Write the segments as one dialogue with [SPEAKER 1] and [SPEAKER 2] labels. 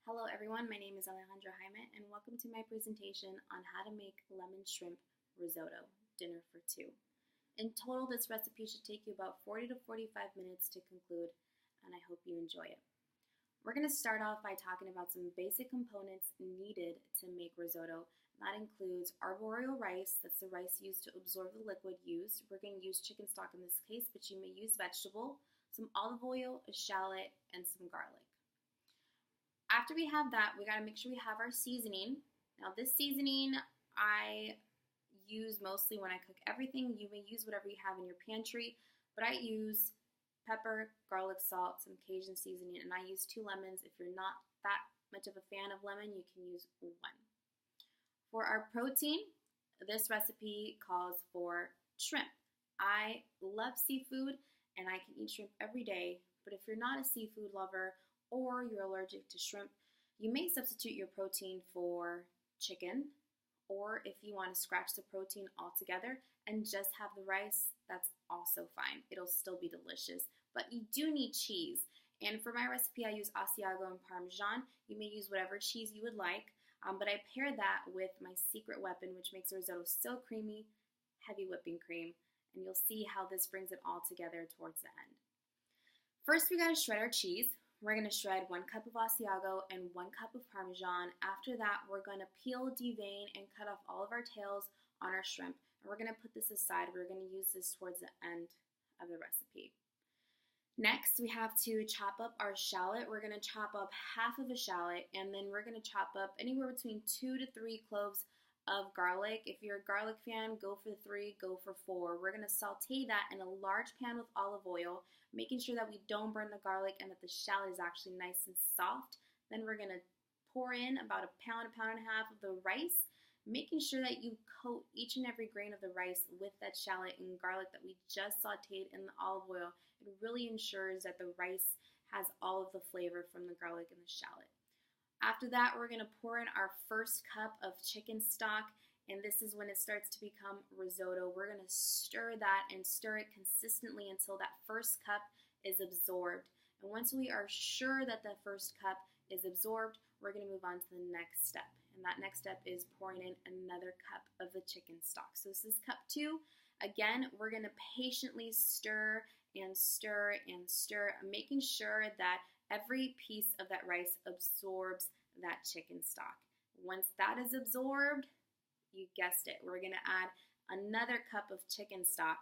[SPEAKER 1] Hello everyone, my name is Alejandra Jaime and welcome to my presentation on how to make lemon shrimp risotto, dinner for two. In total, this recipe should take you about 40 to 45 minutes to conclude, and I hope you enjoy it. We're going to start off by talking about some basic components needed to make risotto. That includes arborio rice, that's the rice used to absorb the liquid used. We're going to use chicken stock in this case, but you may use vegetable, some olive oil, a shallot, and some garlic. After we have that, we got to make sure we have our seasoning. Now this seasoning I use mostly when I cook everything. You may use whatever you have in your pantry, but I use pepper, garlic, salt, some Cajun seasoning, and I use 2 lemons. If you're not that much of a fan of lemon, you can use 1. For our protein, this recipe calls for shrimp. I love seafood and I can eat shrimp every day, but if you're not a seafood lover or you're allergic to shrimp, you may substitute your protein for chicken, or if you want to scratch the protein altogether and just have the rice, that's also fine. It'll still be delicious, but you do need cheese. And for my recipe, I use Asiago and Parmesan. You may use whatever cheese you would like, but I pair that with my secret weapon, which makes the risotto so creamy, heavy whipping cream, and you'll see how this brings it all together towards the end. First, we gotta shred our cheese. We're going to shred 1 cup of Asiago and 1 cup of Parmesan. After that, we're going to peel, devein, and cut off all of our tails on our shrimp. And we're going to put this aside. We're going to use this towards the end of the recipe. Next, we have to chop up our shallot. We're going to chop up half of a shallot, and then we're going to chop up anywhere between 2 to 3 cloves of garlic. If you're a garlic fan, go for 3, go for 4. We're going to saute that in a large pan with olive oil, making sure that we don't burn the garlic and that the shallot is actually nice and soft. Then we're going to pour in about a pound and a half of the rice, making sure that you coat each and every grain of the rice with that shallot and garlic that we just sauteed in the olive oil. It really ensures that the rice has all of the flavor from the garlic and the shallot. After that, we're going to pour in our first cup of chicken stock, and this is when it starts to become risotto. We're going to stir that and stir it consistently until that first cup is absorbed. And once we are sure that the first cup is absorbed, we're going to move on to the next step. And that next step is pouring in another cup of the chicken stock. So this is cup 2. Again, we're going to patiently stir and stir and stir, making sure that every piece of that rice absorbs that chicken stock. Once that is absorbed, you guessed it, we're going to add another cup of chicken stock.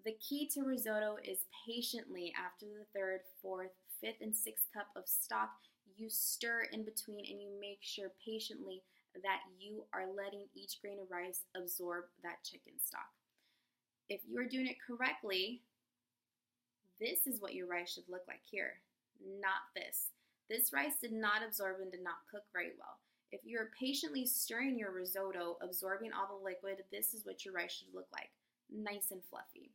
[SPEAKER 1] The key to risotto is patiently, after the 3rd, 4th, 5th, and 6th cup of stock, you stir in between and you make sure patiently that you are letting each grain of rice absorb that chicken stock. If you are doing it correctly, this is what your rice should look like here. Not this. This rice did not absorb and did not cook very well. If you're patiently stirring your risotto, absorbing all the liquid, this is what your rice should look like. Nice and fluffy.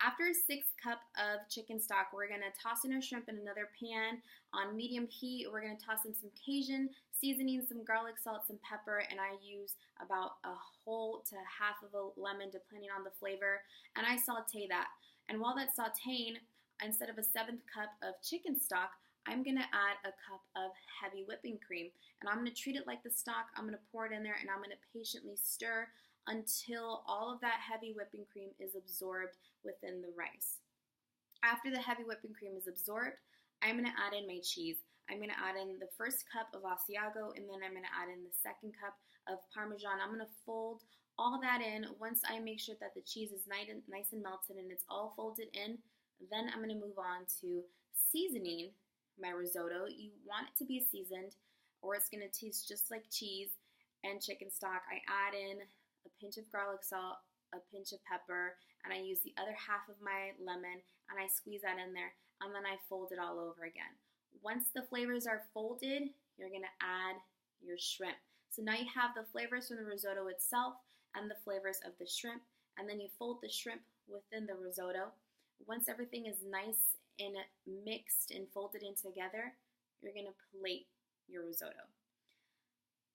[SPEAKER 1] After a 6th cup of chicken stock, we're going to toss in our shrimp in another pan on medium heat. We're going to toss in some Cajun seasoning, some garlic, salt, some pepper, and I use about a whole to half of a lemon depending on the flavor, and I saute that. And while that's sauteing, instead of a 7th cup of chicken stock, I'm going to add a cup of heavy whipping cream. And I'm going to treat it like the stock. I'm going to pour it in there and I'm going to patiently stir until all of that heavy whipping cream is absorbed within the rice. After the heavy whipping cream is absorbed, I'm going to add in my cheese. I'm going to add in the first cup of Asiago, and then I'm going to add in the 2nd cup of Parmesan. I'm going to fold all that in. Once I make sure that the cheese is nice and melted and it's all folded in, then I'm going to move on to seasoning my risotto. You want it to be seasoned or it's going to taste just like cheese and chicken stock. I add in a pinch of garlic salt, a pinch of pepper, and I use the other half of my lemon and I squeeze that in there, and then I fold it all over again. Once the flavors are folded, you're going to add your shrimp. So now you have the flavors from the risotto itself and the flavors of the shrimp, and then you fold the shrimp within the risotto. Once everything is nice and mixed and folded in together, you're going to plate your risotto.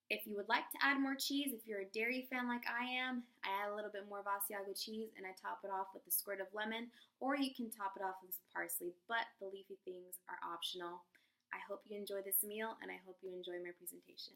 [SPEAKER 1] If you would like to add more cheese, if you're a dairy fan like I am, I add a little bit more of Asiago cheese and I top it off with a squirt of lemon, or you can top it off with some parsley, but the leafy things are optional. I hope you enjoy this meal and I hope you enjoy my presentation.